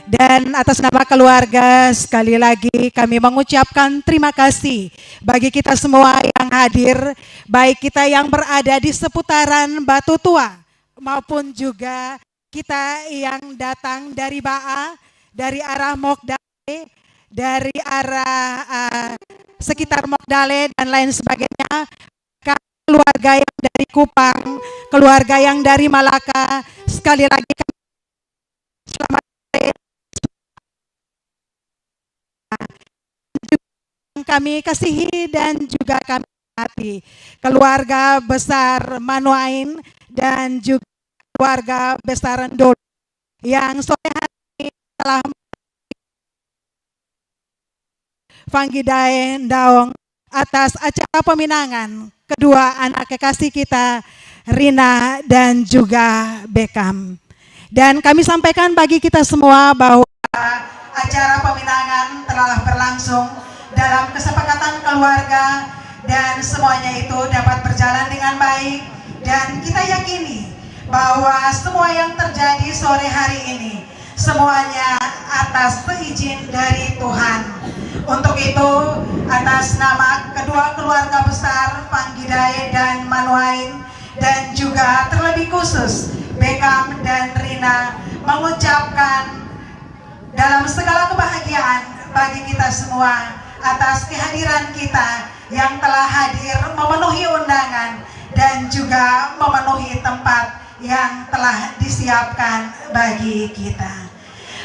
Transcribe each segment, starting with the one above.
Dan atas nama keluarga sekali lagi kami mengucapkan terima kasih bagi kita semua yang hadir, baik kita yang berada di seputaran Batu Tua maupun juga kita yang datang dari Baa, dari arah Mokdale, dari arah sekitar Mokdale dan lain sebagainya, keluarga yang dari Kupang, keluarga yang dari Malaka, sekali lagi selamat kami kasihi dan juga kami hormati keluarga besar Manuain dan juga keluarga besar Ndolo yang sore hari ini telah Fanggidae Ndaong atas acara peminangan kedua anak kekasih kita, Rina dan juga Beckham. Dan kami sampaikan bagi kita semua bahwa acara peminangan telah berlangsung dalam kesepakatan keluarga dan semuanya itu dapat berjalan dengan baik, dan kita yakini bahwa semua yang terjadi sore hari ini semuanya atas izin dari Tuhan. Untuk itu, atas nama kedua keluarga besar Fanggidae dan Manuain, dan juga terlebih khusus Beckham dan Rina, mengucapkan dalam segala kebahagiaan bagi kita semua atas kehadiran kita yang telah hadir memenuhi undangan dan juga memenuhi tempat yang telah disiapkan bagi kita.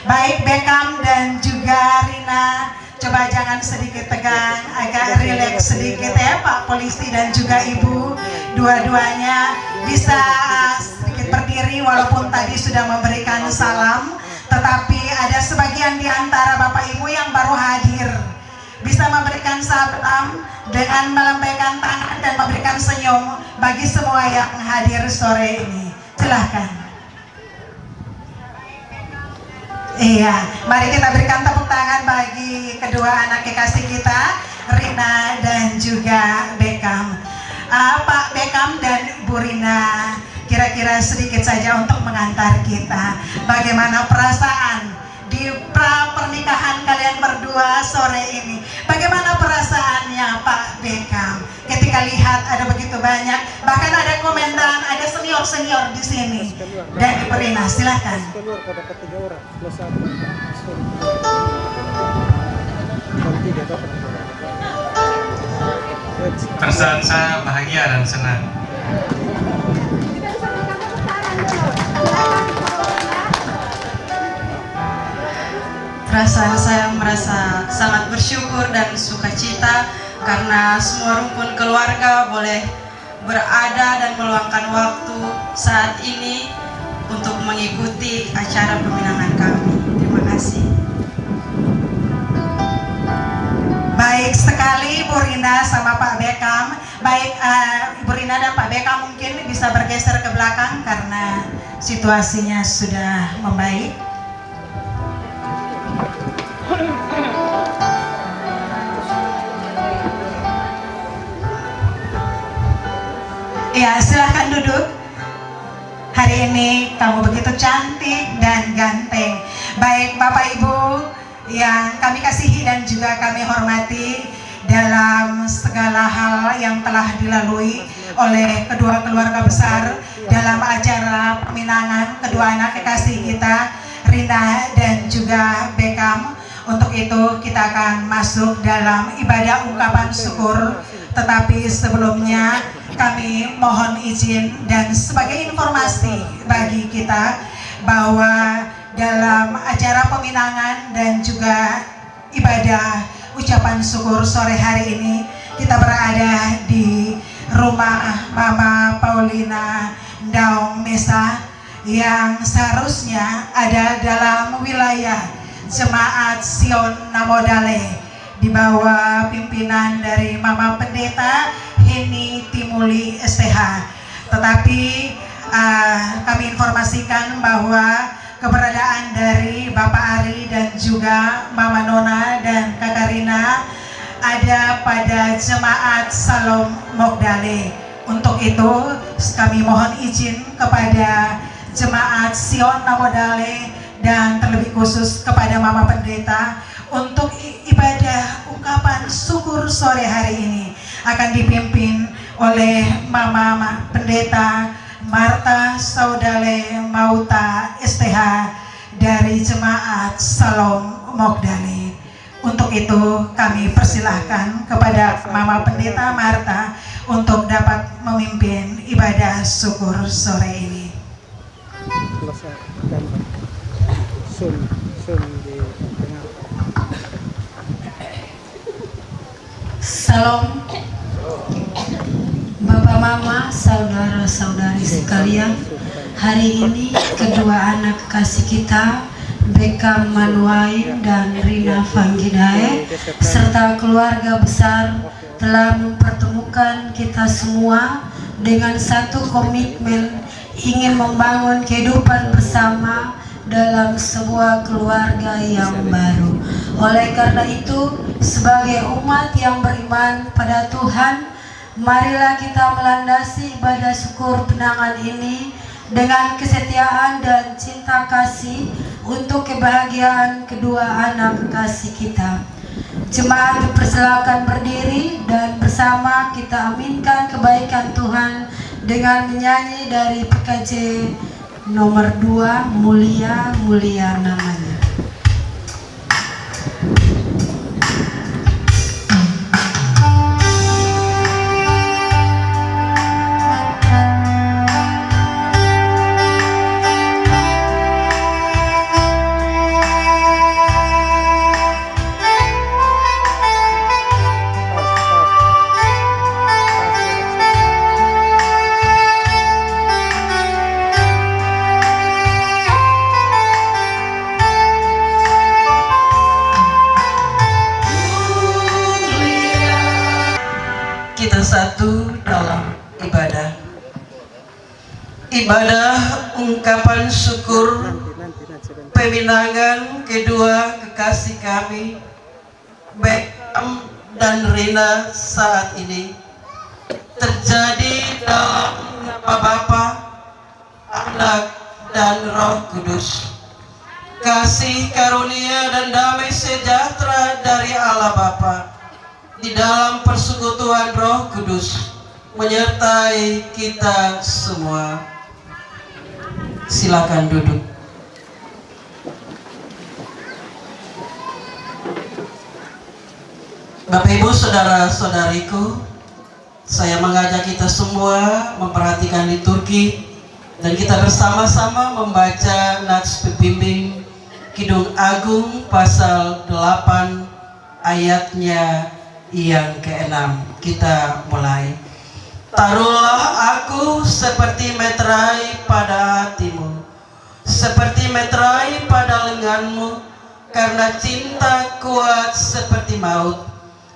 Baik Beckham dan juga Rina, coba jangan sedikit tegang, agak rileks sedikit ya Pak Polisi dan juga Ibu. Dua-duanya bisa sedikit berdiri walaupun tadi sudah memberikan salam, tetapi ada sebagian di antara Bapak Ibu yang baru hadir. Bisa memberikan salam dengan melambaikan tangan dan memberikan senyum bagi semua yang hadir sore ini. Silahkan. Iya, mari kita berikan tepuk tangan bagi kedua anak kekasih kita, Rina dan juga Beckham. Pak Beckham dan Ibu Rina, kira-kira sedikit saja untuk mengantar kita. Bagaimana perasaan di pernikahan kalian berdua sore ini? Bagaimana perasaannya Pak Beckham ketika lihat ada begitu banyak, bahkan ada komentar, ada senior-senior di sini. Dan Ibu Rina, silahkan. Perasaan saya bahagia dan senang. Perasaan saya merasa sangat bersyukur dan sukacita karena semua rumpun keluarga boleh berada dan meluangkan waktu saat ini untuk mengikuti acara peminangan kami. Terima kasih. Baik sekali Bu Rina sama Pak Beckham. Baik Ibu Rina dan Pak Beckham mungkin bisa bergeser ke belakang karena situasinya sudah membaik. Ya, silahkan duduk. Hari ini kamu begitu cantik dan ganteng. Baik Bapak Ibu yang kami kasihi dan juga kami hormati, dalam segala hal yang telah dilalui oleh kedua keluarga besar dalam acara peminangan kedua anak kekasih kita, Rina dan juga Beckham. Untuk itu kita akan masuk dalam ibadah ungkapan syukur. Tetapi sebelumnya kami mohon izin dan sebagai informasi bagi kita bahwa dalam acara peminangan dan juga ibadah ucapan syukur sore hari ini kita berada di rumah Mama Paulina Ndaong Mesa yang seharusnya ada dalam wilayah Jemaat Sion Namodale di bawah pimpinan dari Mama Pendeta Heni Timuli STH. Tetapi kami informasikan bahwa keberadaan dari Bapak Ari dan juga Mama Nona dan Kakak Rina ada pada Jemaat Salom Mokdale. Untuk itu kami mohon izin kepada Jemaat Sion Namodale dan terlebih khusus kepada Mama Pendeta untuk ibadah ungkapan syukur sore hari ini akan dipimpin oleh Mama Pendeta Marta Saudale Mauta STH dari Jemaat Salom Mogdali. Untuk itu kami persilahkan kepada Mama Pendeta Marta untuk dapat memimpin ibadah syukur sore ini. Salam Bapak Mama, saudara-saudari sekalian. Hari ini kedua anak kasih kita, Bekam Manuain dan Rina Fanggidae, serta keluarga besar telah mempertemukan kita semua dengan satu komitmen ingin membangun kehidupan bersama dalam sebuah keluarga yang baru. Oleh karena itu, sebagai umat yang beriman pada Tuhan, marilah kita melandasi ibadah syukur pinangan ini dengan kesetiaan dan cinta kasih untuk kebahagiaan kedua anak kasih kita. Jemaat dipersilakan berdiri dan bersama kita aminkan kebaikan Tuhan dengan menyanyi dari PKJ nomor 2, Mulia Mulia Namanya. Kita satu dalam ibadah. Ibadah ungkapan syukur peminangan kedua kekasih kami, Bekam dan Rina saat ini terjadi dalam nama Bapa, Anak, dan Roh Kudus. Kasih karunia dan damai sejahtera dari Allah Bapa di dalam persekutuan Roh Kudus menyertai kita semua. Silakan duduk. Bapak Ibu, saudara-saudariku, saya mengajak kita semua memperhatikan liturgi dan kita bersama-sama membaca nats pembimbing Kidung Agung pasal 8 ayatnya yang ke-6. Kita mulai. Taruhlah aku seperti meterai pada hatimu, seperti meterai pada lenganmu, karena cinta kuat seperti maut,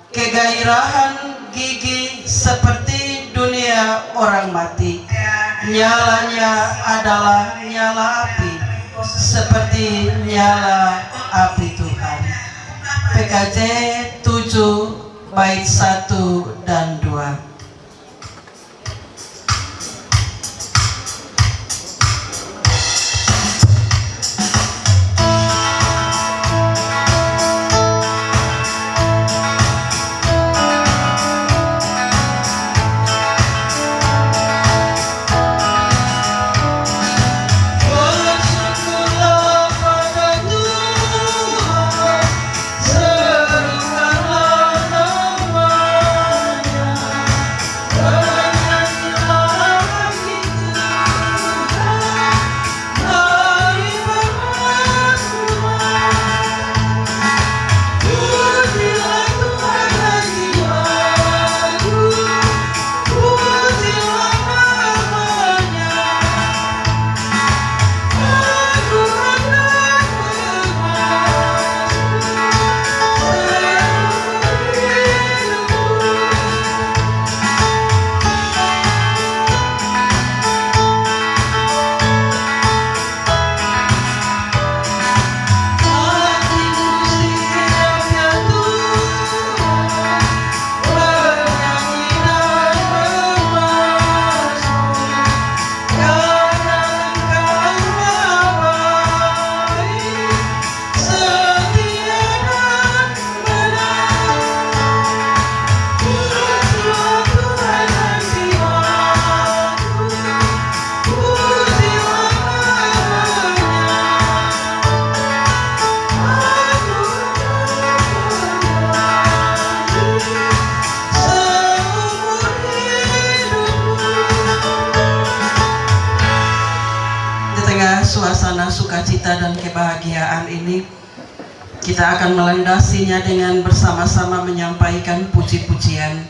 kegairahan gigi seperti dunia orang mati. Nyalanya adalah nyala api, seperti nyala api Tuhan. PKJ 7 bait 1 dan 2. kebahagiaan ini, kita akan melandasinya dengan bersama-sama menyampaikan puji-pujian.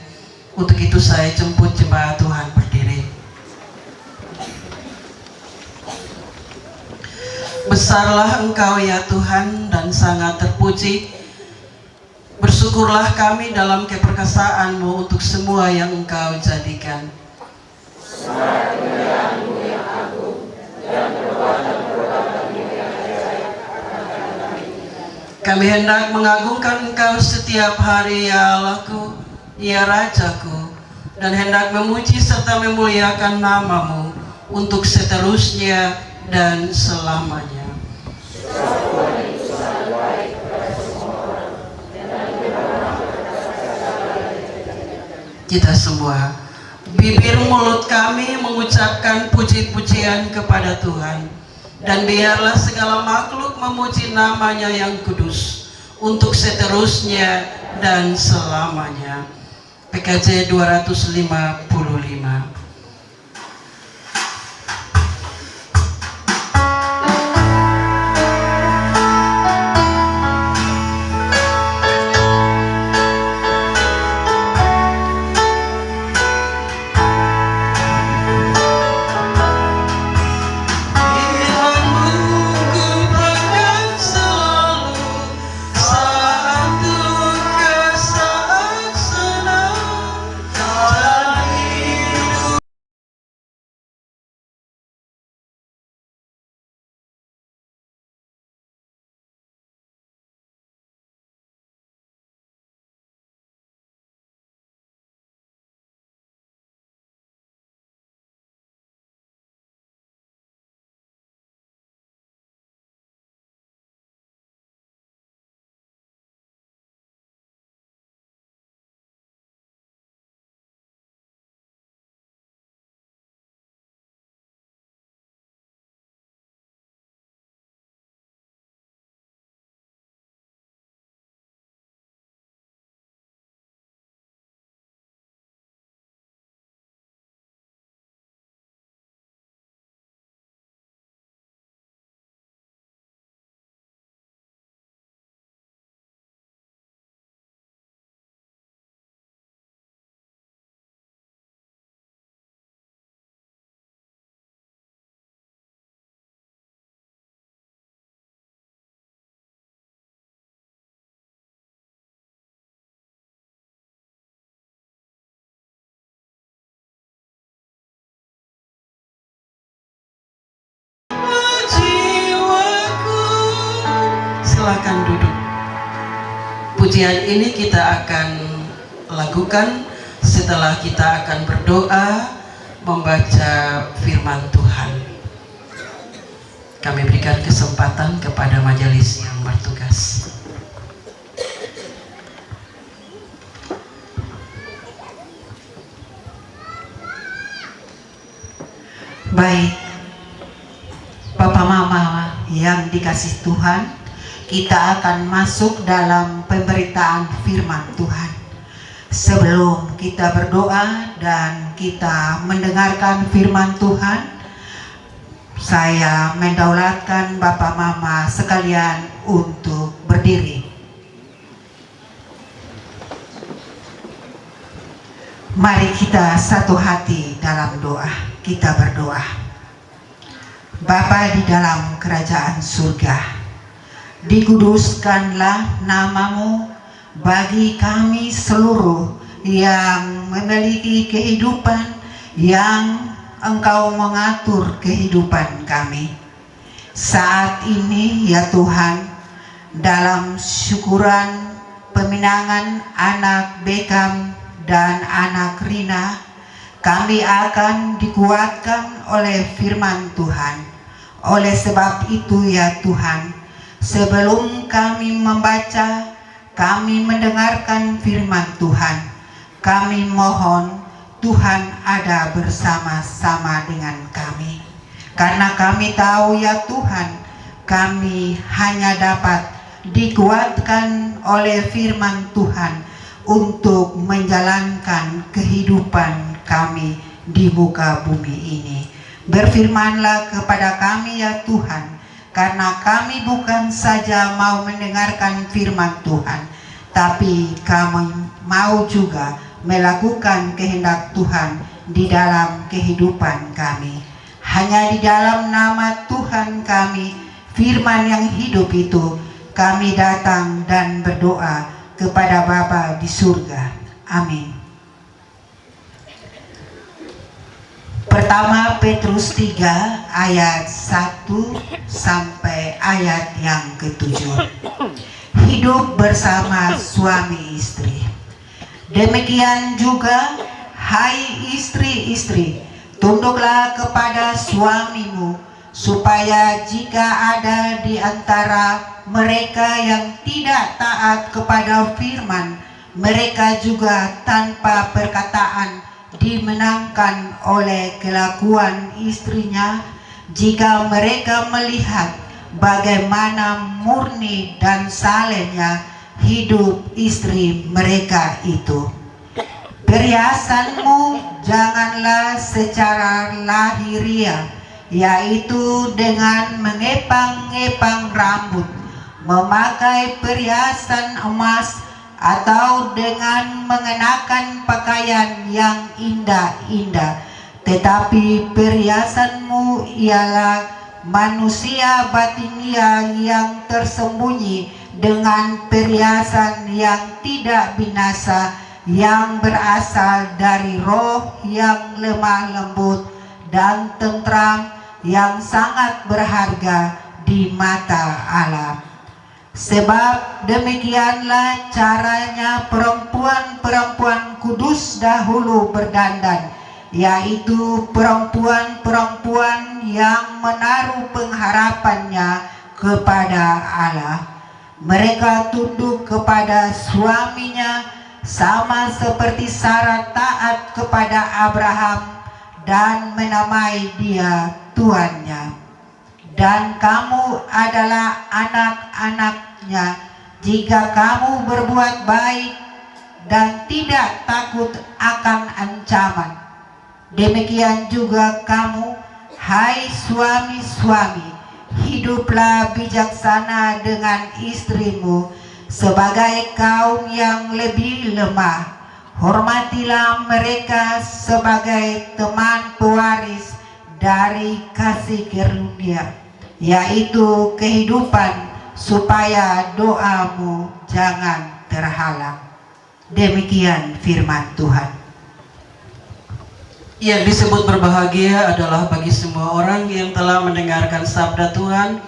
Untuk itu saya jemput jemaat Tuhan berdiri. Besarlah Engkau ya Tuhan dan sangat terpuji. Bersyukurlah kami dalam keperkasaan-Mu untuk semua yang Engkau jadikan. Kami hendak mengagungkan Engkau setiap hari ya Allahku, ya Rajaku, dan hendak memuji serta memuliakan nama-Mu untuk seterusnya dan selamanya. Kita semua, bibir mulut kami mengucapkan puji-pujian kepada Tuhan, dan biarlah segala makhluk memuji nama-Nya yang kudus untuk seterusnya dan selamanya. PKJ 255. Silakan duduk. Pujian ini kita akan lakukan setelah kita akan berdoa membaca firman Tuhan. Kami berikan kesempatan kepada majelis yang bertugas. Baik, Bapak Mama yang dikasih Tuhan, kita akan masuk dalam pemberitaan firman Tuhan. Sebelum kita berdoa dan kita mendengarkan firman Tuhan, saya mendaulatkan Bapak Mama sekalian untuk berdiri. Mari kita satu hati dalam doa. Kita berdoa. Bapa di dalam kerajaan surga, dikuduskanlah nama-Mu bagi kami seluruh yang memiliki kehidupan, yang Engkau mengatur kehidupan kami. Saat ini ya Tuhan, dalam syukuran pemenangan anak Beckham dan anak Rina, kami akan dikuatkan oleh firman Tuhan. Oleh sebab itu ya Tuhan, sebelum kami membaca, kami mendengarkan firman Tuhan, kami mohon Tuhan ada bersama-sama dengan kami. Karena kami tahu ya Tuhan, kami hanya dapat dikuatkan oleh firman Tuhan untuk menjalankan kehidupan kami di muka bumi ini. Berfirmanlah kepada kami ya Tuhan, karena kami bukan saja mau mendengarkan firman Tuhan, tapi kami mau juga melakukan kehendak Tuhan di dalam kehidupan kami. Hanya di dalam nama Tuhan kami, firman yang hidup itu, kami datang dan berdoa kepada Bapa di surga. Amin. Pertama Petrus 3 ayat 1 sampai ayat yang ke-7. Hidup bersama suami istri. Demikian juga, hai istri-istri, tunduklah kepada suamimu, supaya jika ada di antara mereka yang tidak taat kepada firman, mereka juga tanpa perkataan dimenangkan oleh kelakuan istrinya, jika mereka melihat bagaimana murni dan salehnya hidup istri mereka itu. Perhiasanmu janganlah secara lahiriah, yaitu dengan mengepang-ngepang rambut, memakai perhiasan emas, atau dengan mengenakan pakaian yang indah-indah. Tetapi perhiasanmu ialah manusia batinia yang tersembunyi dengan perhiasan yang tidak binasa, yang berasal dari roh yang lemah lembut dan tentram, yang sangat berharga di mata Allah. Sebab demikianlah caranya perempuan-perempuan kudus dahulu berdandan, yaitu perempuan-perempuan yang menaruh pengharapannya kepada Allah. Mereka tunduk kepada suaminya, sama seperti Sarah taat kepada Abraham dan menamai dia tuannya. Dan kamu adalah anak-anaknya jika kamu berbuat baik dan tidak takut akan ancaman. Demikian juga kamu, hai suami-suami, hiduplah bijaksana dengan istrimu sebagai kaum yang lebih lemah. Hormatilah mereka sebagai teman pewaris dari kasih karunia, yaitu kehidupan, supaya doamu jangan terhalang. Demikian firman Tuhan. Yang disebut berbahagia adalah bagi semua orang yang telah mendengarkan sabda Tuhan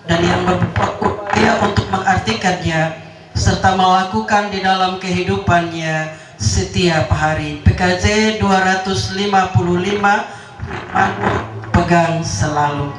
dan yang berupaya untuk mengartikannya serta melakukan di dalam kehidupannya setiap hari. PKJ 255, pegang selalu.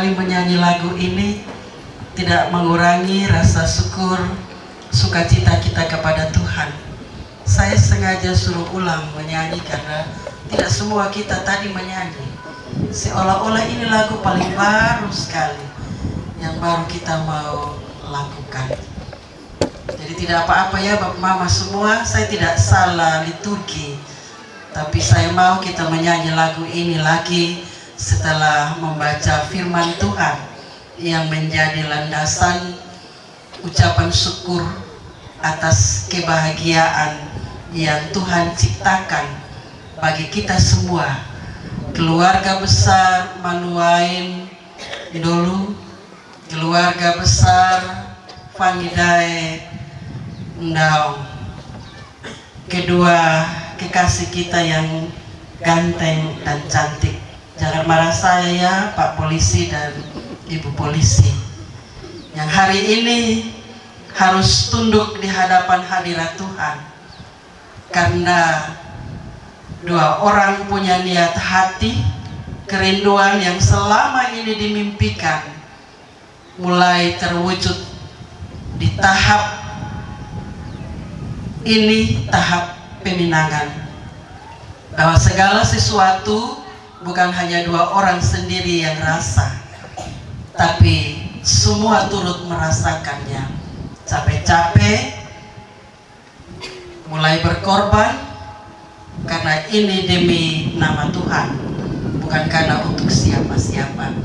kali menyanyi lagu ini tidak mengurangi rasa syukur, sukacita kita kepada Tuhan. Saya sengaja suruh ulang menyanyi karena tidak semua kita tadi menyanyi. Seolah-olah ini lagu paling baru sekali yang baru kita mau lakukan. Jadi tidak apa-apa ya Bapak Mama semua, saya tidak salah liturgi. Tapi saya mau kita menyanyi lagu ini lagi setelah membaca firman Tuhan yang menjadi landasan ucapan syukur atas kebahagiaan yang Tuhan ciptakan bagi kita semua. Keluarga besar Manuain Ndolu, keluarga besar Fangidae Ndaung, kedua kekasih kita yang ganteng dan cantik. Jangan marah saya ya Pak Polisi dan Ibu Polisi, yang hari ini harus tunduk di hadapan hadirat Tuhan karena dua orang punya niat hati, kerinduan yang selama ini dimimpikan mulai terwujud di tahap ini, tahap peminangan, bahwa segala sesuatu bukan hanya dua orang sendiri yang rasa, tapi semua turut merasakannya. Capek-capek mulai berkorban karena ini demi nama Tuhan, bukan karena untuk siapa-siapa.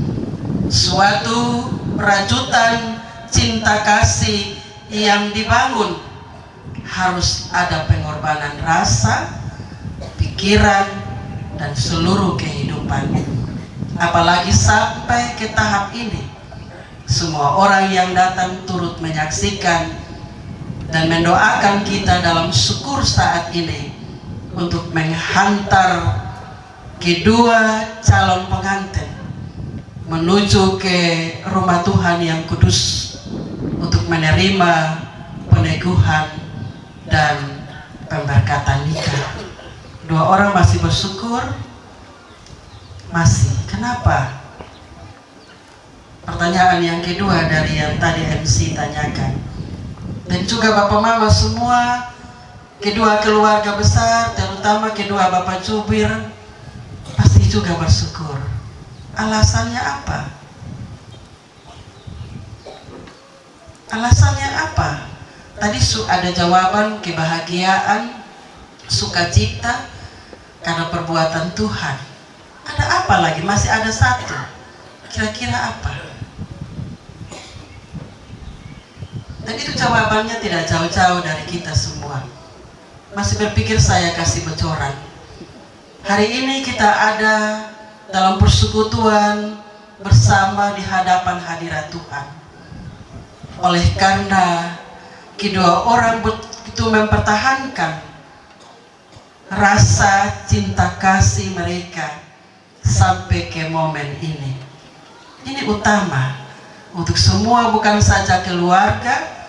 Suatu rajutan cinta kasih yang dibangun harus ada pengorbanan rasa, pikiran, dan seluruh kehidupan. Apalagi sampai ke tahap ini, semua orang yang datang turut menyaksikan dan mendoakan kita dalam syukur saat ini untuk menghantar kedua calon pengantin menuju ke rumah Tuhan yang kudus untuk menerima peneguhan dan pemberkatan nikah. Dua orang masih bersyukur? Masih. Kenapa? Pertanyaan yang kedua dari yang tadi MC tanyakan. Dan juga Bapak Mama semua, kedua keluarga besar, terutama kedua Bapak Jubir, pasti juga bersyukur. Alasannya apa? Alasannya apa? Tadi ada jawaban, kebahagiaan, sukacita karena perbuatan Tuhan. Ada apa lagi? Masih ada satu. Kira-kira apa? Dan itu jawabannya tidak jauh-jauh dari kita semua. Masih berpikir saya kasih bocoran. Hari ini kita ada dalam persekutuan bersama di hadapan hadirat Tuhan. Oleh karena kedua orang itu mempertahankan rasa cinta kasih mereka sampai ke momen ini. Ini utama untuk semua, bukan saja keluarga,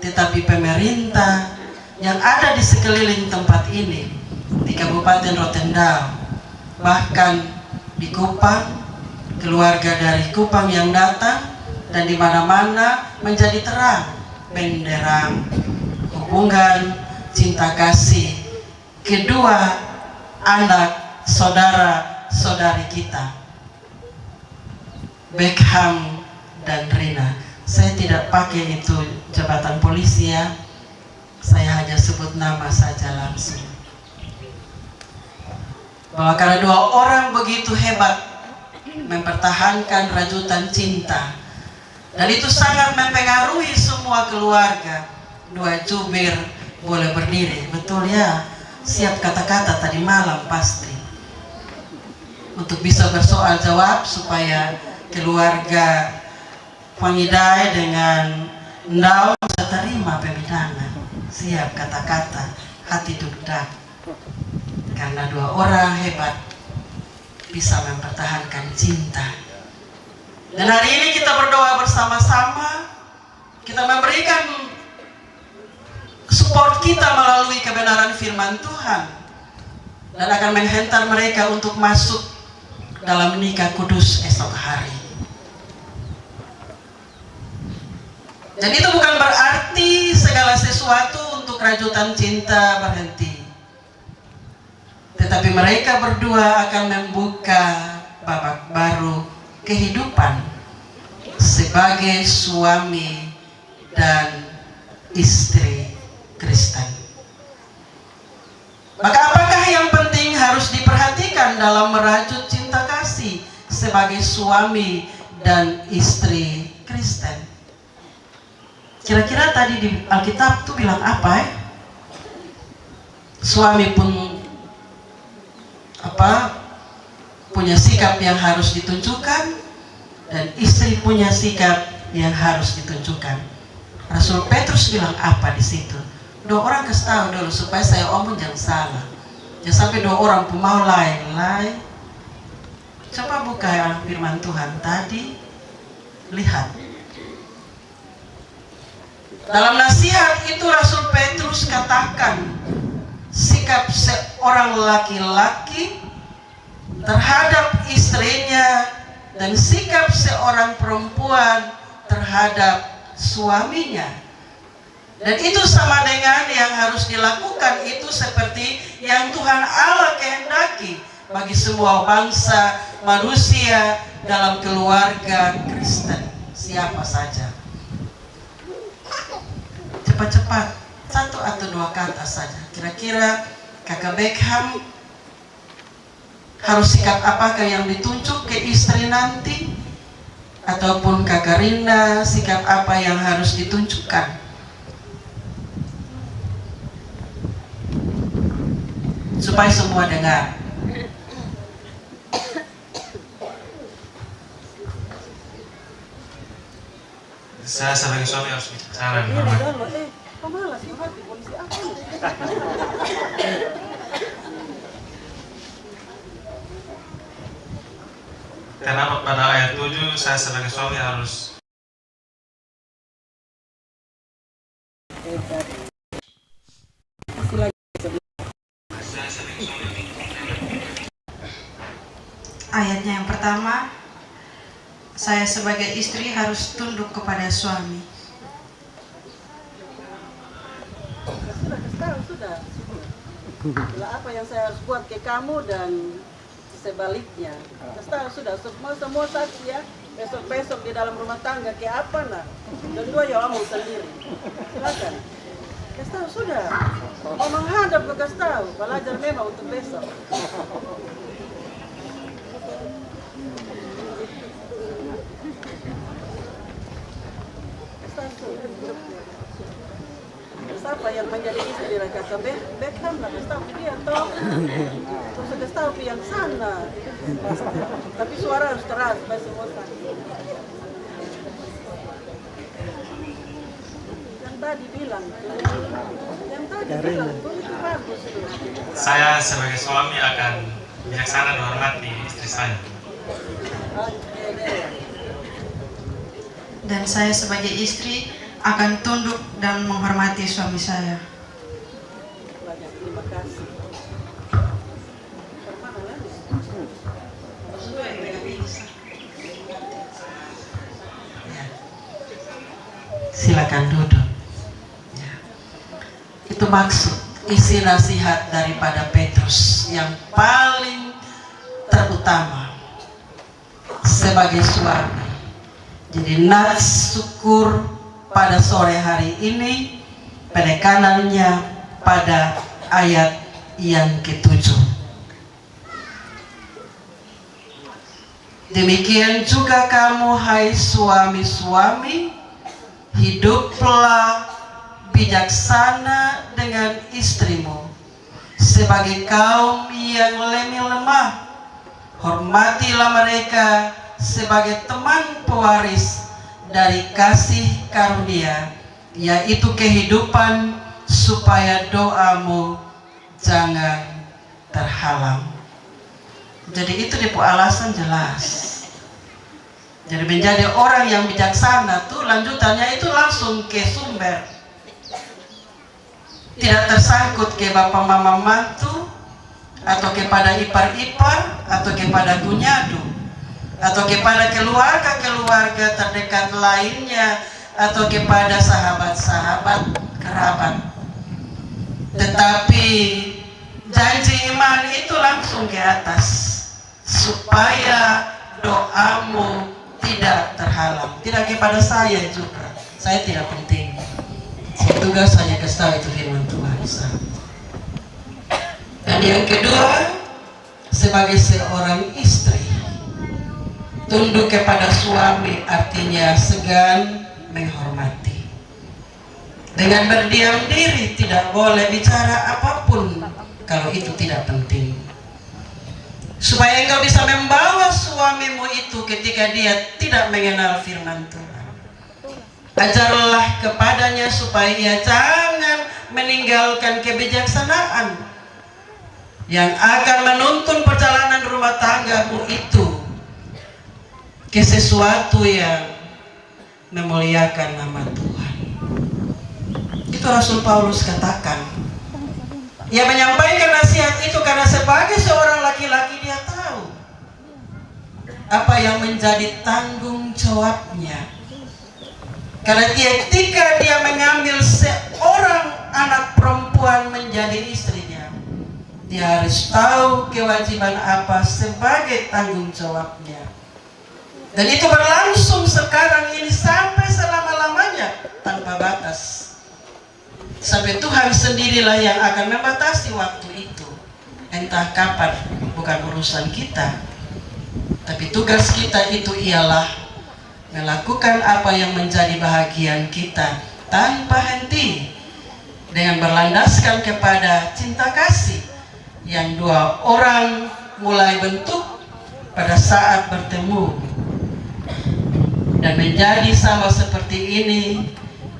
tetapi pemerintah yang ada di sekeliling tempat ini, di Kabupaten Rotendao, bahkan di Kupang, keluarga dari Kupang yang datang, dan di mana-mana menjadi terang benderang hubungan cinta kasih kedua anak saudara-saudari kita, Beckham dan Rina. Saya tidak pakai itu jabatan polisi ya, saya hanya sebut nama saja langsung. Bahwa karena dua orang begitu hebat mempertahankan rajutan cinta, dan itu sangat mempengaruhi semua keluarga. Dua jubir boleh berdiri, betul ya, siap kata-kata tadi malam pasti untuk bisa bersoal jawab supaya keluarga Fangidae dengan Ndaung bisa terima peminangan. Siap kata-kata, hati dugdak, karena dua orang hebat bisa mempertahankan cinta. Dan hari ini kita berdoa bersama-sama, kita memberikan support kita melalui kebenaran firman Tuhan, dan akan menghantar mereka untuk masuk dalam nikah kudus esok hari. Dan itu bukan berarti segala sesuatu untuk rajutan cinta berhenti. Tetapi mereka berdua akan membuka babak baru kehidupan sebagai suami dan istri Kristen. Maka apakah yang penting harus diperhatikan dalam merajut cinta kasih sebagai suami dan istri Kristen? Kira-kira tadi di Alkitab tuh bilang apa ya? Suami pun punya sikap yang harus ditunjukkan, dan istri punya sikap yang harus ditunjukkan. Rasul Petrus bilang apa di situ? 2 orang kasih tahu dulu supaya saya omong jangan salah. Jangan sampai 2 orang pun mau lain. Coba buka firman Tuhan tadi, lihat. Dalam nasihat itu Rasul Petrus katakan sikap seorang laki-laki terhadap istrinya dan sikap seorang perempuan terhadap suaminya. Dan itu sama dengan yang harus dilakukan, itu seperti yang Tuhan Allah kehendaki bagi semua bangsa manusia dalam keluarga Kristen, siapa saja. Cepat-cepat, 1 atau 2 kata saja. Kira-kira Kakak Beckham harus sikap apakah yang ditunjuk ke istri nanti? Ataupun Kakak Rina, sikap apa yang harus ditunjukkan? Supaya semua dengar. Saya sebagai suami harus bicara dengan hormat. Kenapa pada ayat 7 saya sebagai suami harus Ayatnya yang pertama, saya sebagai istri harus tunduk kepada suami. Sudah. Apa yang saya harus buat ke kamu dan sebaliknya. Sudah semua saksi ya. Besok di dalam rumah tangga kayak apa nah. Dan dua ya omong sendiri. Silakan. Kasih tahu sudah. Mau menghadap ke kasih tahu. Belajar memang untuk besok. Siapa yang menjadi istri dari kakak Beckham lah, kasih tahu dia toh. Terus kasih tahu yang sana. Tapi suara harus keras, supaya semua sana. Yang tadi bilang, itu bagus. saya sebagai suami akan bijaksana dan hormati istri saya. Dan saya sebagai istri akan tunduk dan menghormati suami saya. Terima kasih. Silakan duduk. Ya. Itu maksud isi nasihat daripada Petrus yang paling terutama sebagai suami. Jadi nats syukur pada sore hari ini penekanannya pada ayat yang ke-7. Demikian juga kamu hai suami-suami, hiduplah bijaksana dengan istrimu sebagai kaum yang lemah. Hormatilah mereka sebagai teman pewaris dari kasih karunia, yaitu kehidupan, supaya doamu jangan terhalang. Jadi itu dia alasan jelas. Jadi menjadi orang yang bijaksana tuh lanjutannya itu langsung ke sumber. Tidak tersangkut ke bapak mama mantu, atau kepada ipar-ipar, atau kepada kunyadu, atau kepada keluarga-keluarga terdekat lainnya, atau kepada sahabat-sahabat kerabat. Tetapi janji iman itu langsung ke atas, supaya doamu tidak terhalang. Tidak kepada saya juga, saya tidak penting. Tugas hanya kasih tahu itu firman Tuhan. Dan yang kedua, sebagai seorang istri, tunduk kepada suami artinya segan menghormati. Dengan berdiam diri, tidak boleh bicara apapun kalau itu tidak penting. Supaya engkau bisa membawa suamimu itu ketika dia tidak mengenal firman Tuhan. Ajarlah kepadanya supaya ia jangan meninggalkan kebijaksanaan yang akan menuntun perjalanan rumah tanggamu itu ke sesuatu yang memuliakan nama Tuhan. Itu Rasul Paulus katakan. Ia menyampaikan nasihat itu karena sebagai seorang laki-laki dia tahu apa yang menjadi tanggung jawabnya. Karena ketika dia mengambil seorang anak perempuan menjadi istrinya, dia harus tahu kewajiban apa sebagai tanggung jawabnya. Dan itu berlangsung sekarang ini sampai selama-lamanya tanpa batas. Sampai Tuhan sendirilah yang akan membatasi waktu itu. Entah kapan, bukan urusan kita. Tapi tugas kita itu ialah melakukan apa yang menjadi bahagian kita tanpa henti, dengan berlandaskan kepada cinta kasih yang dua orang mulai bentuk pada saat bertemu, dan menjadi sama seperti ini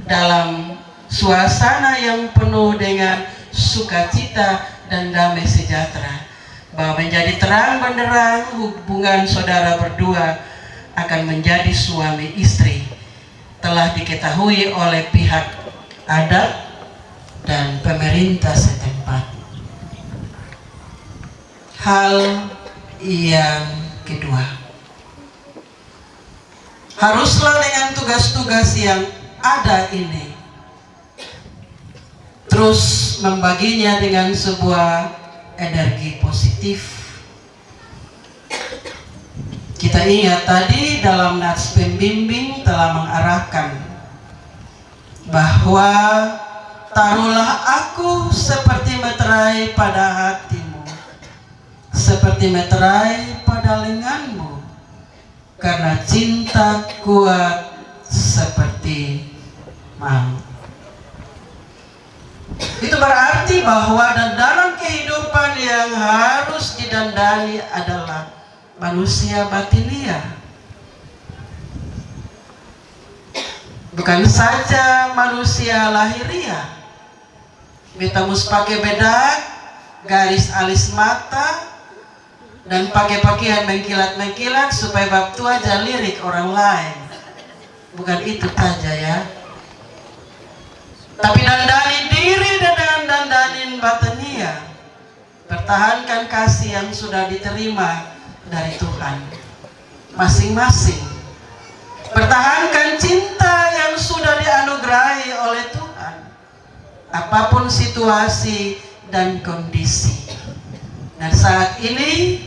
dalam suasana yang penuh dengan sukacita dan damai sejahtera, bahwa menjadi terang benderang hubungan saudara berdua akan menjadi suami istri telah diketahui oleh pihak adat dan pemerintah setempat. Hal yang kedua, haruslah dengan tugas-tugas yang ada ini terus membaginya dengan sebuah energi positif. Kita ingat tadi dalam nats pembimbing telah mengarahkan bahwa taruhlah aku seperti meterai pada hatimu, seperti meterai pada lenganmu, karena cinta kuat seperti maut. Itu berarti bahwa dalam kehidupan yang harus didandani adalah manusia batinia, bukan saja manusia lahiria. Beta mus pakai bedak, garis alis mata, dan pakai pakaian mengkilat-mengkilat supaya bab tua aja lirik orang lain. Bukan itu saja ya. Tapi dandani diri dan dandanin batinia. Pertahankan kasih yang sudah diterima dari Tuhan masing-masing. Pertahankan cinta yang sudah dianugerahi oleh Tuhan, apapun situasi dan kondisi. Dan saat ini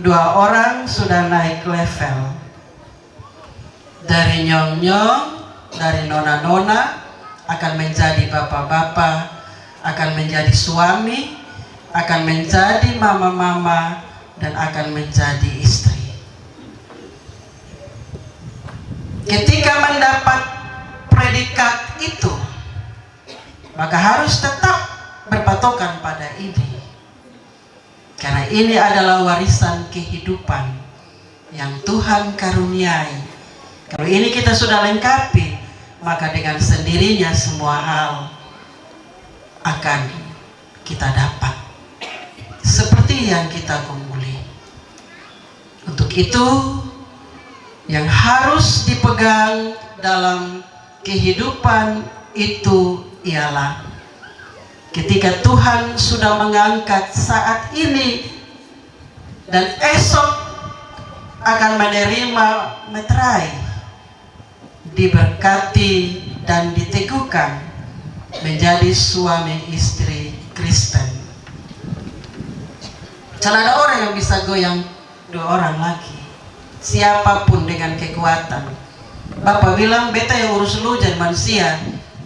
dua orang sudah naik level, dari nyong-nyong, dari nona-nona akan menjadi bapak-bapak, akan menjadi suami, akan menjadi mama-mama, dan akan menjadi istri. Ketika mendapat predikat itu, maka harus tetap berpatokan pada ini, karena ini adalah warisan kehidupan yang Tuhan karuniai. Kalau ini kita sudah lengkapi, maka dengan sendirinya semua hal akan kita dapat seperti yang kita gumuli. Untuk itu yang harus dipegang dalam kehidupan itu ialah ketika Tuhan sudah mengangkat saat ini dan esok akan menerima meterai, diberkati dan diteguhkan menjadi suami istri Kristen. Jangan ada orang yang bisa goyang 2 orang lagi, siapapun dengan kekuatan. Bapak bilang, beta yang urus lu jadi manusia,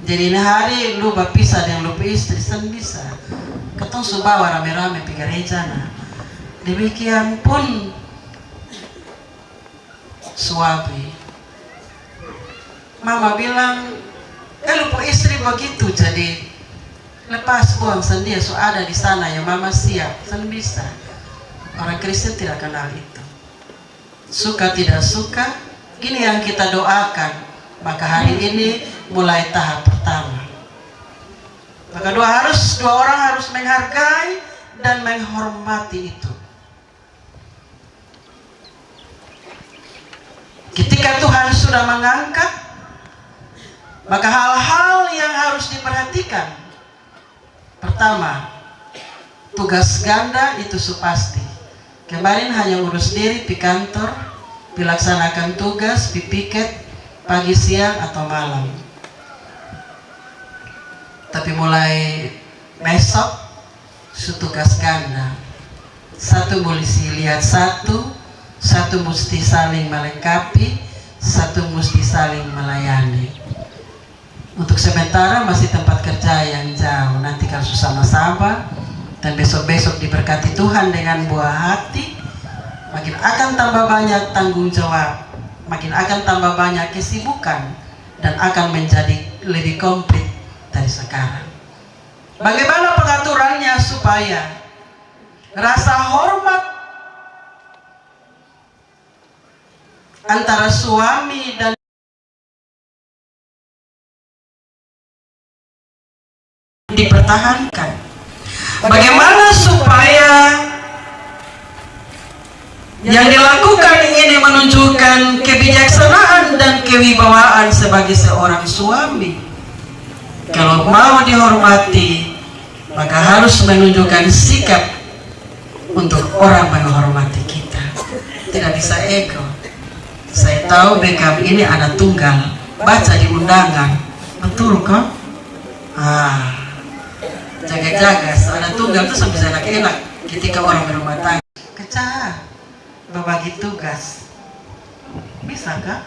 jadi ini hari lu berpisah dengan lu istri, sen bisa. Ketong subawa rame-rame pi gereja na. Demikian pun suami. Mama bilang, lu istri begitu, jadi lepas buang sendiri, so ada di sana ya mama siap, sen bisa. Orang Kristen tidak kenal itu. Suka tidak suka, ini yang kita doakan. Maka hari ini mulai tahap pertama. Maka dua orang harus menghargai dan menghormati itu. Ketika Tuhan sudah mengangkat, maka hal-hal yang harus diperhatikan. Pertama, tugas ganda itu supasti. Kemarin hanya urus diri di kantor, dilaksanakan tugas, pipiket, pagi, siang, atau malam. Tapi mulai besok, tugas ganda. Satu mesti lihat satu mesti saling melengkapi, satu mesti saling melayani. Untuk sementara masih tempat kerja yang jauh, nanti kalau sama-sama dan besok-besok diberkati Tuhan dengan buah hati, makin akan tambah banyak tanggung jawab, makin akan tambah banyak kesibukan, dan akan menjadi lebih komplit dari sekarang. Bagaimana pengaturannya supaya rasa hormat antara suami dan dipertahankan? Bagaimana supaya yang dilakukan ini menunjukkan kebijaksanaan dan kewibawaan sebagai seorang suami? Kalau mau dihormati, maka harus menunjukkan sikap untuk orang menghormati kita. Tidak bisa ego. Saya tahu Beckham ini anak tunggal, baca di undangan, betul kok? Jaga-jaga, anak tunggal itu bisa enak-enak ketika orang berumah tangga. Kecah, berbagi tugas, bisa kah?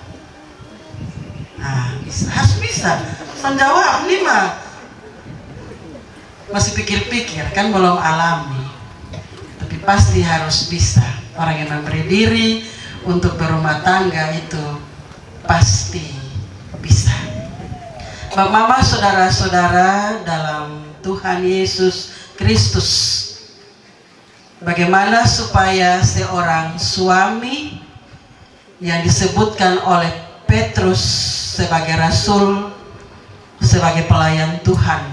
Bisa, harus bisa. San jawab 5. Masih pikir-pikir, kan belum alami. Tapi pasti harus bisa. Orang yang memberi diri untuk berumah tangga itu pasti bisa. Bapak, mama, saudara-saudara dalam Tuhan Yesus Kristus, bagaimana supaya seorang suami yang disebutkan oleh Petrus sebagai rasul, sebagai pelayan Tuhan.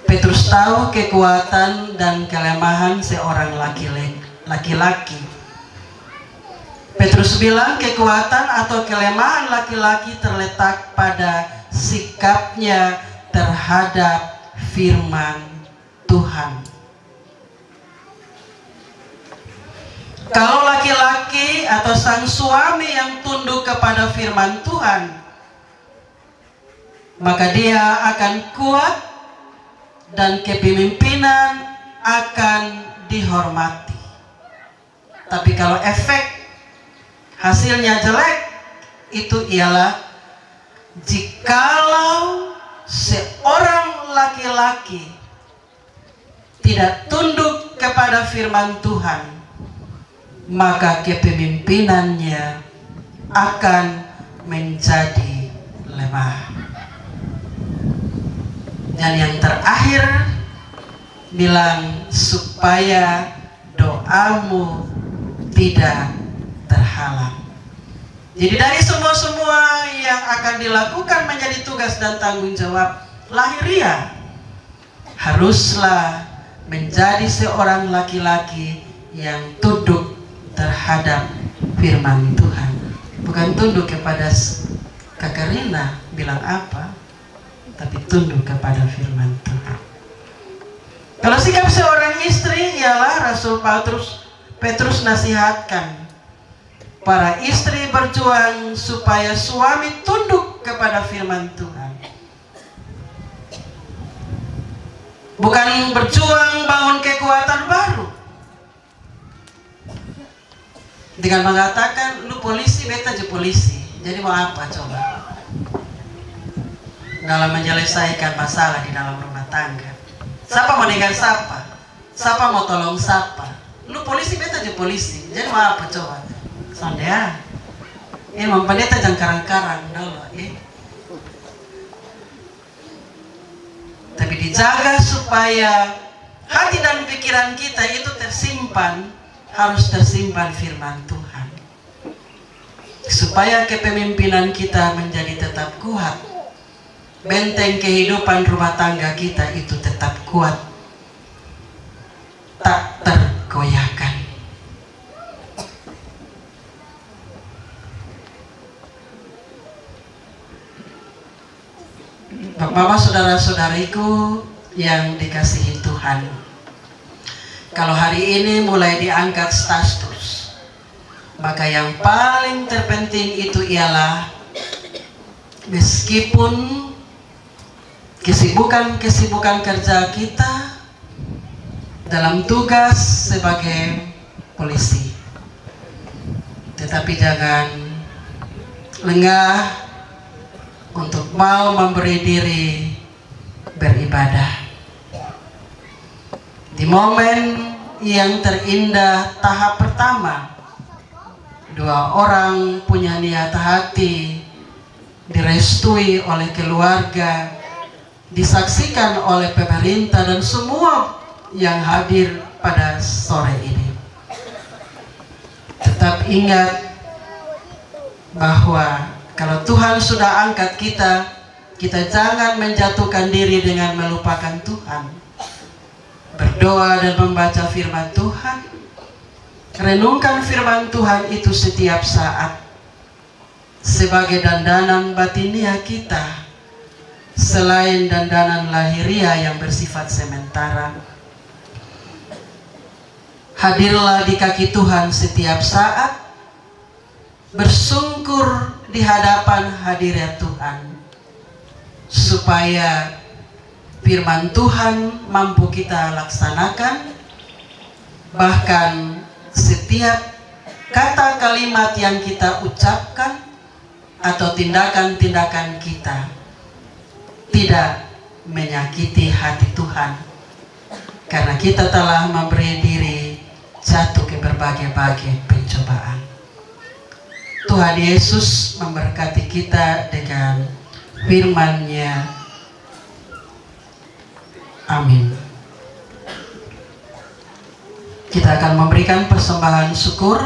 Petrus tahu kekuatan dan kelemahan seorang laki-laki. Petrus bilang kekuatan atau kelemahan laki-laki terletak pada sikapnya terhadap firman Tuhan. Kalau laki-laki atau sang suami yang tunduk kepada firman Tuhan, maka dia akan kuat dan kepemimpinan akan dihormati. Tapi kalau efek hasilnya jelek, itu ialah jikalau seorang laki-laki tidak tunduk kepada firman Tuhan, maka kepemimpinannya akan menjadi lemah. Dan yang terakhir bilang supaya doamu tidak terhalang. Jadi dari semua yang akan dilakukan menjadi tugas dan tanggung jawab lahiriah, haruslah menjadi seorang laki-laki yang tunduk terhadap firman Tuhan. Bukan tunduk kepada Kakak Rina bilang apa, tapi tunduk kepada firman Tuhan. Kalau sikap seorang istri ialah Rasul Petrus nasihatkan, para istri berjuang supaya suami tunduk kepada firman Tuhan. Bukan berjuang bangun kekuatan baru dengan mengatakan lu polisi, beta aja polisi. Jadi mau apa coba dalam menyelesaikan masalah di dalam rumah tangga? Siapa mau dengar siapa? Siapa mau tolong siapa? Lu polisi, beta aja polisi. Jadi mau apa coba? Sondea mempendeta jangan karang-karang dulu Tapi dijaga supaya hati dan pikiran kita itu tersimpan, harus tersimpan firman Tuhan, supaya kepemimpinan kita menjadi tetap kuat, benteng kehidupan rumah tangga kita itu tetap kuat, tak tergoyahkan. Bapak-bapak, saudara-saudariku yang dikasihi Tuhan, kalau hari ini mulai diangkat status, maka yang paling terpenting itu ialah meskipun kesibukan kerja kita dalam tugas sebagai polisi, tetapi jangan lengah untuk mau memberi diri beribadah. Di momen yang terindah tahap pertama, dua orang punya niat hati, direstui oleh keluarga, disaksikan oleh pemerintah dan semua yang hadir pada sore ini. Tetap ingat bahwa kalau Tuhan sudah angkat kita, kita jangan menjatuhkan diri dengan melupakan Tuhan. Berdoa dan membaca firman Tuhan, renungkan firman Tuhan itu setiap saat sebagai dandanan batinia kita, selain dandanan lahiria yang bersifat sementara. Hadirlah di kaki Tuhan setiap saat, bersungkur di hadapan hadirat Tuhan, supaya firman Tuhan mampu kita laksanakan, bahkan setiap kata kalimat yang kita ucapkan atau tindakan-tindakan kita tidak menyakiti hati Tuhan, karena kita telah memberi diri jatuh ke berbagai-bagai pencobaan. Tuhan Yesus memberkati kita dengan firman-Nya. Amin. Kita akan memberikan persembahan syukur.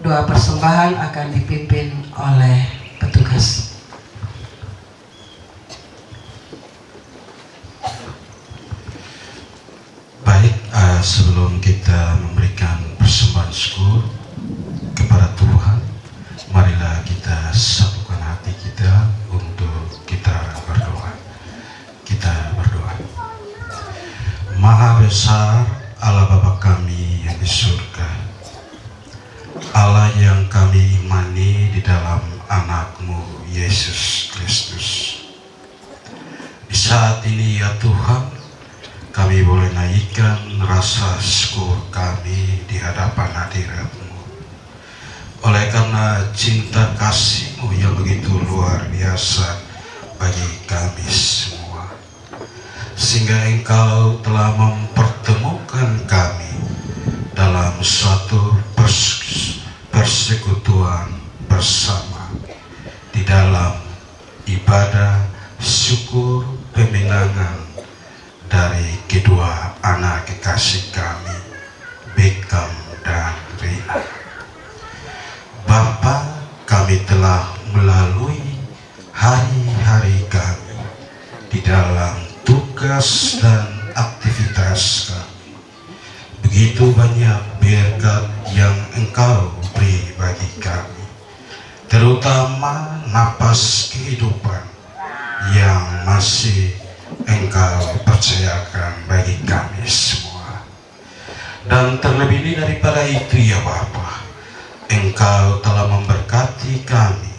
Doa persembahan akan dipimpin oleh petugas. Baik, sebelum kita memberikan persembahan syukur kepada Tuhan, marilah kita satukan hati kita untuk kita berdoa. Kita berdoa. Maha besar Allah Bapa kami yang di surga, Allah yang kami imani di dalam anak-Mu Yesus Kristus. Di saat ini ya Tuhan, kami boleh naikkan rasa syukur kami di hadapan hadirat-Mu. Oleh karena cinta kasih-Mu yang begitu luar biasa bagi kami semua, sehingga Engkau telah mempertemukan kami dalam suatu persekutuan bersama di dalam ibadah syukur pemenangan dari kedua anak kekasih kami, Beckham dan Rina. Bapa, kami telah melalui hari-hari kami di dalam tugas dan aktivitas kami. Begitu banyak berkat yang Engkau beri bagi kami, terutama napas kehidupan yang masih Engkau percayakan bagi kami semua. Dan terlebih daripada itu ya Bapa, Engkau telah memberkati kami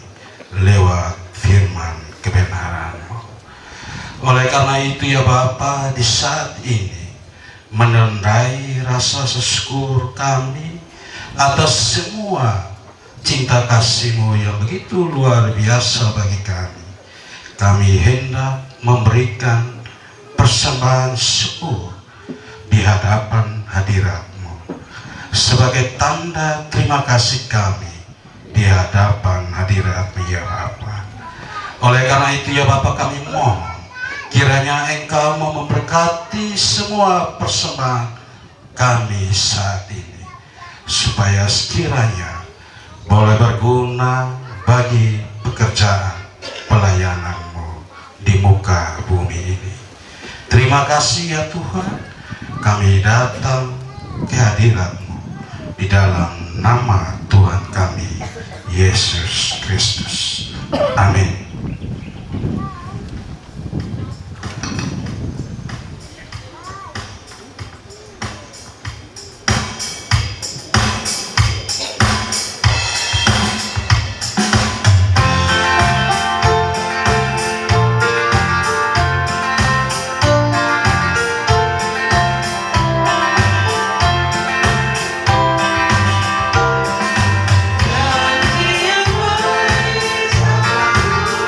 lewat firman kebenaran-Mu. Oleh karena itu ya Bapa, di saat ini menandai rasa syukur kami atas semua cinta kasih-Mu yang begitu luar biasa bagi kami. Kami hendak memberikan persembahan syukur di hadapan hadirat-Mu sebagai tanda terima kasih kami di hadapan hadirat-Mu ya Bapa. Oleh karena itu ya Bapa, kami mohon kiranya Engkau mau memberkati semua persembahan kami saat ini, supaya sekiranya boleh berguna bagi pekerjaan pelayanan-Mu di muka bumi ini. Terima kasih ya Tuhan, kami datang ke hadirat-Mu di dalam nama Tuhan kami, Yesus Kristus. Amin. Janji yang baik selalu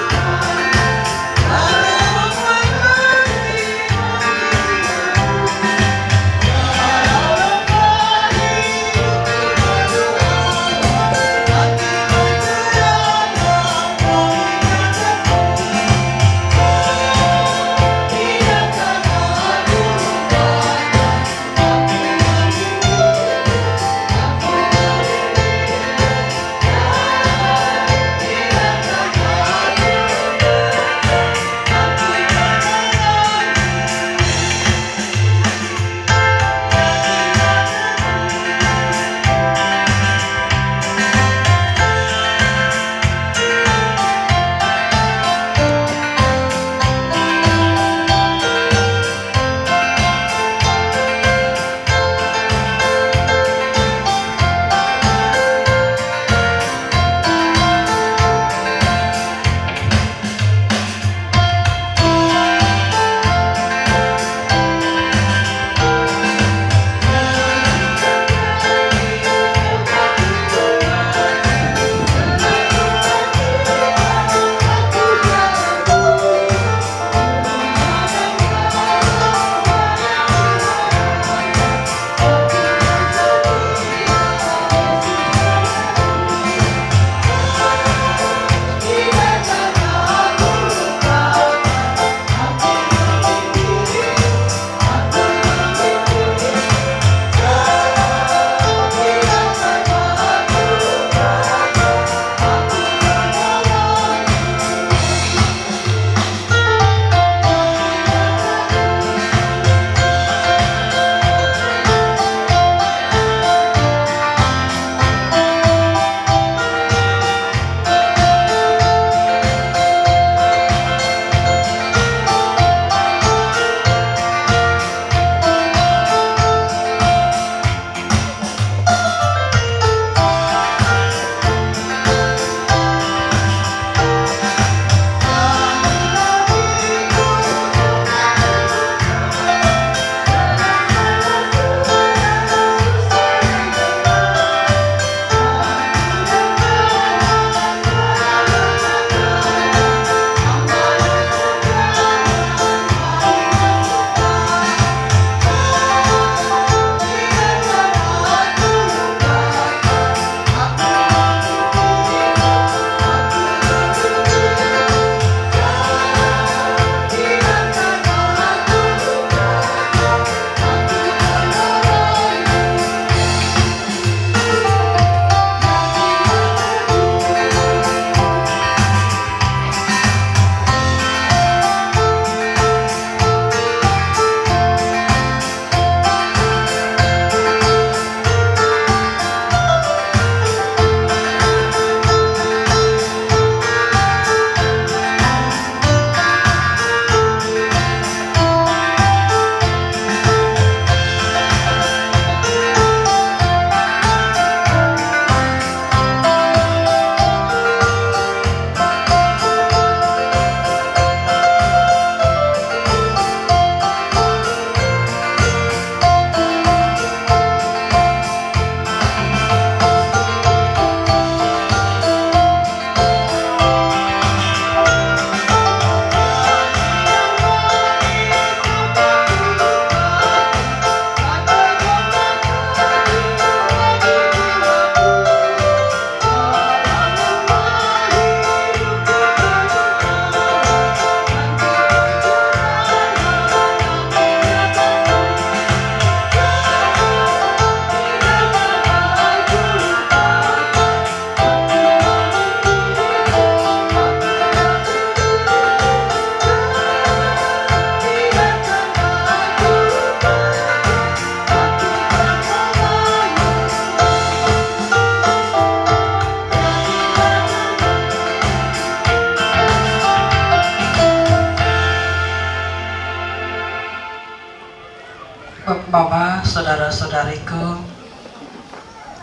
Bapak, saudara-saudariku,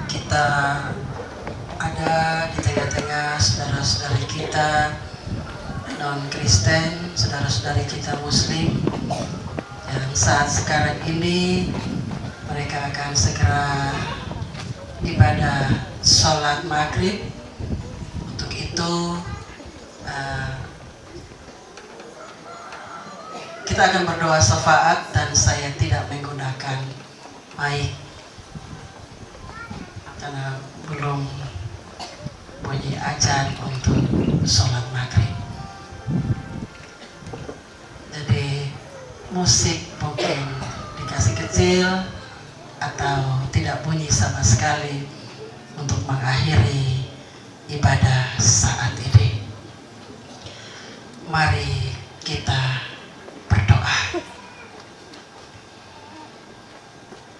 kita ada di tengah-tengah saudara-saudari kita non-Kristen, saudara-saudari kita Muslim yang saat sekarang ini mereka akan segera ibadah sholat maghrib. Untuk itu kita akan berdoa syafaat dan saya tidak menggunakan mic karena belum bunyi azan untuk sholat maghrib. Jadi musik mungkin dikasih kecil atau tidak bunyi sama sekali untuk mengakhiri ibadah saat ini. Mari kita berdoa.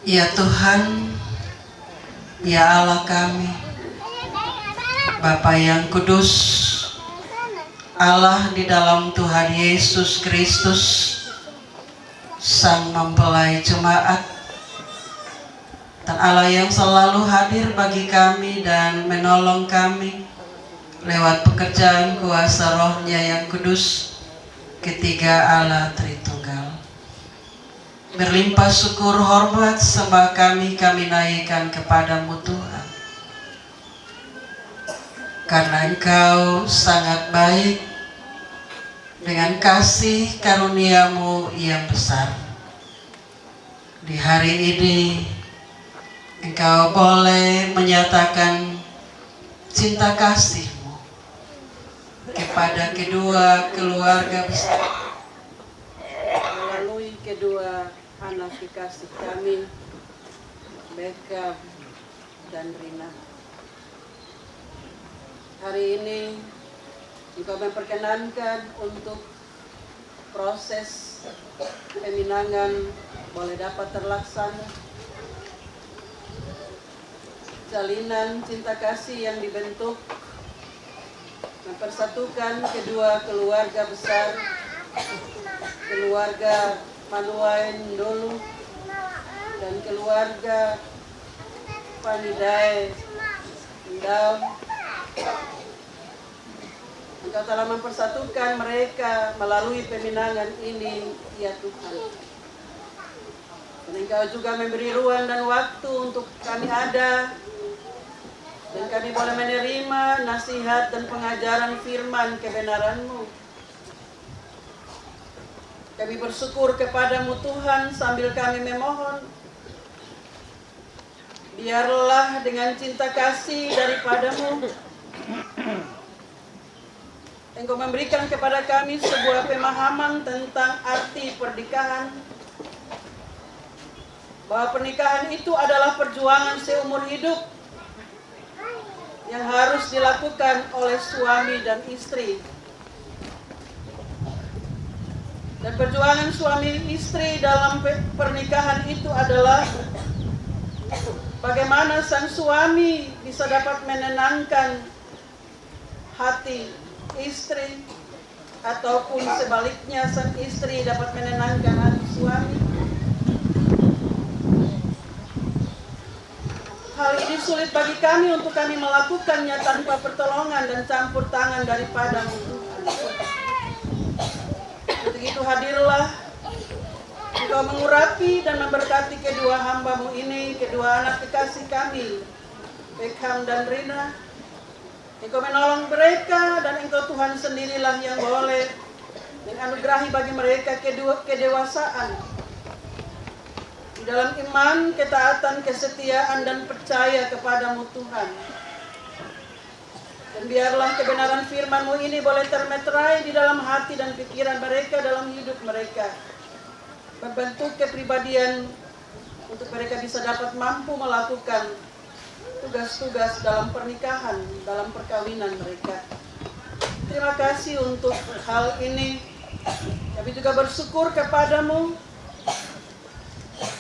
Ya Tuhan, ya Allah kami, Bapa yang kudus, Allah di dalam Tuhan Yesus Kristus, Sang Mempelai Jemaat, dan Allah yang selalu hadir bagi kami dan menolong kami lewat pekerjaan kuasa Roh-Nya yang kudus, ketiga Allah Tritunggal. Berlimpah syukur, hormat, sembah kami naikkan kepadamu Tuhan, karena Engkau sangat baik dengan kasih karuniamu yang besar. Di hari ini Engkau boleh menyatakan cinta kasih-Mu kepada kedua keluarga besar, melalui kedua anak kekasih kami, Beckham dan Rina. Hari ini Engkau memperkenankan untuk proses peminangan boleh dapat terlaksana. Jalinan cinta kasih yang dibentuk mempersatukan kedua keluarga besar, keluarga Manuain Dolu dan keluarga Fangidae Ndam. Engkau telah mempersatukan mereka melalui peminangan ini, ya Tuhan. Dan Engkau juga memberi ruang dan waktu untuk kami ada, dan kami boleh menerima nasihat dan pengajaran firman kebenaran-Mu. Kami bersyukur kepadamu Tuhan sambil kami memohon, biarlah dengan cinta kasih daripadamu Engkau memberikan kepada kami sebuah pemahaman tentang arti pernikahan, bahwa pernikahan itu adalah perjuangan seumur hidup yang harus dilakukan oleh suami dan istri. Dan perjuangan suami istri dalam pernikahan itu adalah bagaimana sang suami bisa dapat menenangkan hati istri, ataupun sebaliknya sang istri dapat menenangkan hati suami. Hal ini sulit bagi kami untuk kami melakukannya tanpa pertolongan dan campur tangan daripadamu Tuhan. Untuk itu hadirlah Engkau mengurapi dan memberkati kedua hamba-Mu ini, kedua anak kekasih kami, Beckham dan Rina. Engkau menolong mereka dan Engkau Tuhan sendirilah yang boleh menganugerahi bagi mereka kedewasaan di dalam iman, ketaatan, kesetiaan, dan percaya kepadamu Tuhan. Dan biarlah kebenaran firman-Mu ini boleh termeterai di dalam hati dan pikiran mereka, dalam hidup mereka, membentuk kepribadian untuk mereka bisa dapat mampu melakukan tugas-tugas dalam pernikahan, dalam perkawinan mereka. Terima kasih untuk hal ini. Kami juga bersyukur kepadamu,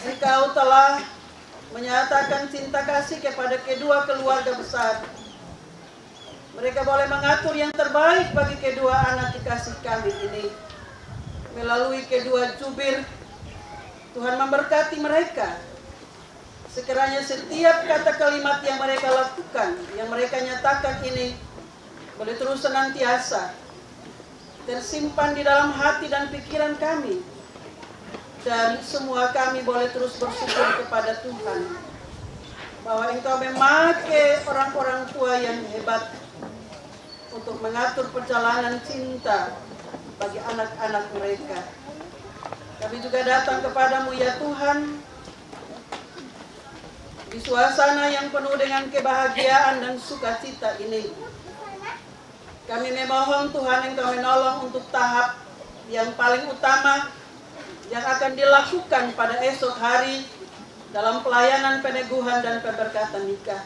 Engkau telah menyatakan cinta kasih kepada kedua keluarga besar. Mereka boleh mengatur yang terbaik bagi kedua anak kekasih kami ini melalui kedua jubir Tuhan memberkati mereka. Sekiranya setiap kata kalimat yang mereka lakukan, yang mereka nyatakan ini, boleh terus senantiasa tersimpan di dalam hati dan pikiran kami. Dan semua kami boleh terus bersyukur kepada Tuhan, bahwa Engkau memakai orang-orang tua yang hebat untuk mengatur perjalanan cinta bagi anak-anak mereka. Kami juga datang kepadamu ya Tuhan, di suasana yang penuh dengan kebahagiaan dan sukacita ini. Kami memohon Tuhan Engkau menolong untuk tahap yang paling utama yang akan dilakukan pada esok hari dalam pelayanan peneguhan dan pemberkatan nikah.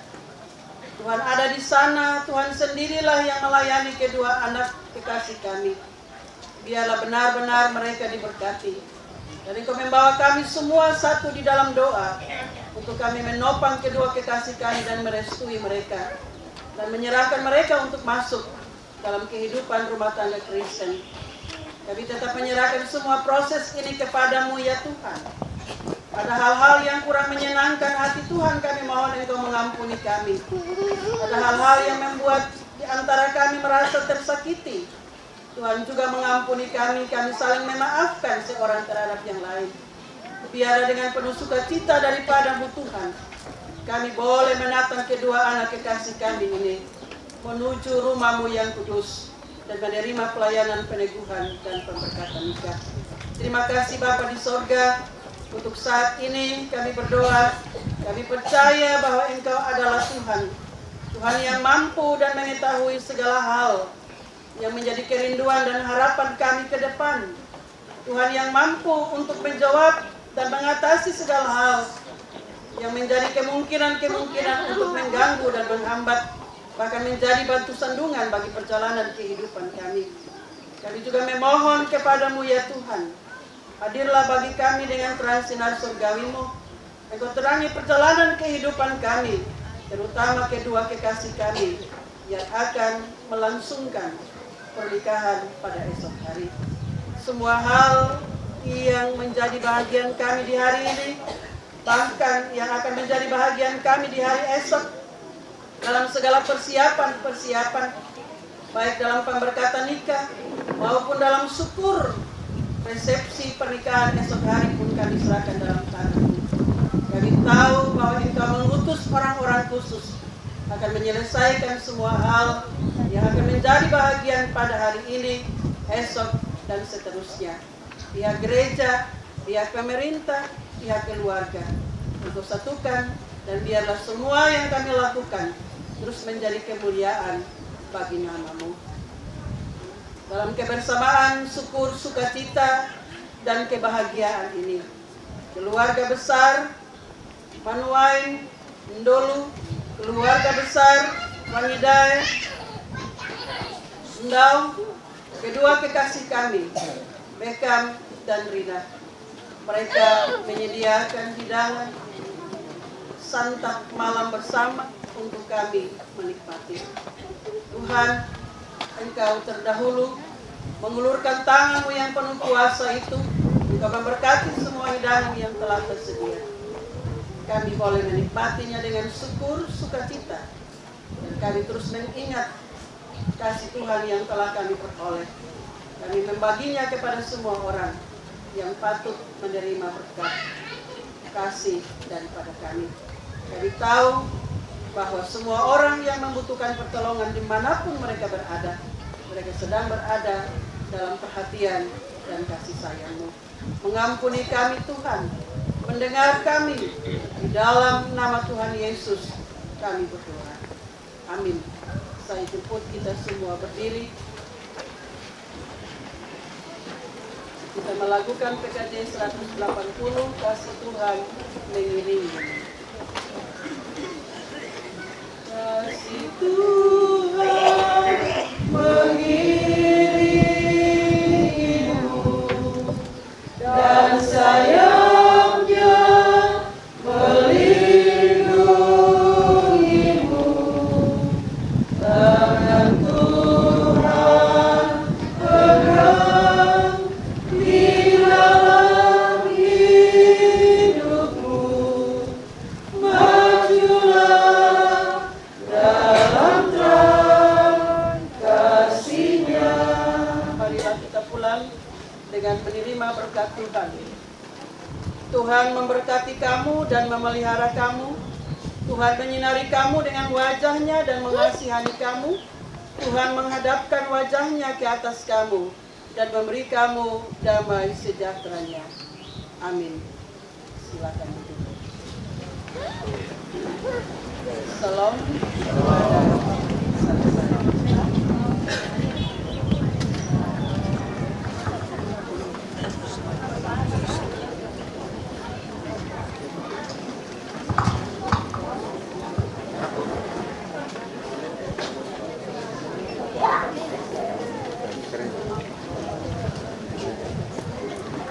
Tuhan ada di sana, Tuhan sendirilah yang melayani kedua anak kekasih kami. Biarlah benar-benar mereka diberkati. Dan Engkau membawa kami semua satu di dalam doa untuk kami menopang kedua kekasih kami dan merestui mereka dan menyerahkan mereka untuk masuk dalam kehidupan rumah tangga Kristen. Kami tetap menyerahkan semua proses ini kepadamu ya Tuhan. Ada hal-hal yang kurang menyenangkan hati Tuhan, kami mohon Engkau mengampuni kami. Ada hal-hal yang membuat di antara kami merasa tersakiti, Tuhan juga mengampuni kami saling memaafkan seorang terhadap yang lain. Biarlah dengan penuh sukacita daripada-Mu Tuhan, kami boleh menatang kedua anak kekasih kami ini menuju rumah-Mu yang kudus dan menerima pelayanan peneguhan dan pemberkatan nikah. Terima kasih Bapa di sorga, untuk saat ini kami berdoa, kami percaya bahwa Engkau adalah Tuhan, Tuhan yang mampu dan mengetahui segala hal yang menjadi kerinduan dan harapan kami ke depan. Tuhan yang mampu untuk menjawab dan mengatasi segala hal yang menjadi kemungkinan-kemungkinan untuk mengganggu dan menghambat, bahkan menjadi batu sandungan bagi perjalanan kehidupan kami. Kami juga memohon kepadamu ya Tuhan, hadirlah bagi kami dengan terang sinar surgawi-Mu. Engkau terangi perjalanan kehidupan kami, terutama kedua kekasih kami yang akan melangsungkan pernikahan pada esok hari. Semua hal yang menjadi bahagian kami di hari ini, bahkan yang akan menjadi bahagian kami di hari esok, dalam segala persiapan, baik dalam pemberkatan nikah maupun dalam syukur resepsi pernikahan esok hari pun kami serahkan dalam tangan-Mu. Kami tahu bahwa Engkau mengutus orang-orang khusus akan menyelesaikan semua hal yang akan menjadi bahagian pada hari ini, esok, dan seterusnya. Pihak gereja, pihak pemerintah, pihak keluarga, untuk satukan, dan biarlah semua yang kami lakukan terus menjadi kemuliaan bagi nama-Mu. Dalam kebersamaan, syukur, sukacita, dan kebahagiaan ini, keluarga besar Manuain Ndolu, keluarga besar Wangidae Ndau, kedua kekasih kami Bekam dan Rina, mereka menyediakan hidangan santap malam bersama untuk kami menikmati. Tuhan, Engkau terdahulu mengulurkan tangan-Mu yang penuh kuasa itu, Engkau memberkati semua hidangan yang telah tersedia. Kami boleh menikmatinya dengan syukur, sukacita, dan kami terus mengingat kasih Tuhan yang telah kami peroleh. Kami membaginya kepada semua orang yang patut menerima berkat, kasih daripada kami. Kami tahu bahwa semua orang yang membutuhkan pertolongan dimanapun mereka berada, mereka sedang berada dalam perhatian dan kasih sayang-Mu. Mengampuni kami Tuhan, mendengar kami, di dalam nama Tuhan Yesus kami berdoa. Amin. Saya jemput kita semua berdiri. Kita melakukan PKJ 180, kasih Tuhan mengiringi. Kasih Tuhan mengiringimu dan sayangnya melindungimu. Tangan Tuhan pegang di dalam hidup. kesimpulan dengan menerima berkat Tuhan. Tuhan memberkati kamu dan memelihara kamu. Tuhan menyinari kamu dengan wajah-Nya dan mengasihani kamu. Tuhan menghadapkan wajah-Nya ke atas kamu dan memberi kamu damai sejahtera-Nya. Amin. Silakan duduk. Salam.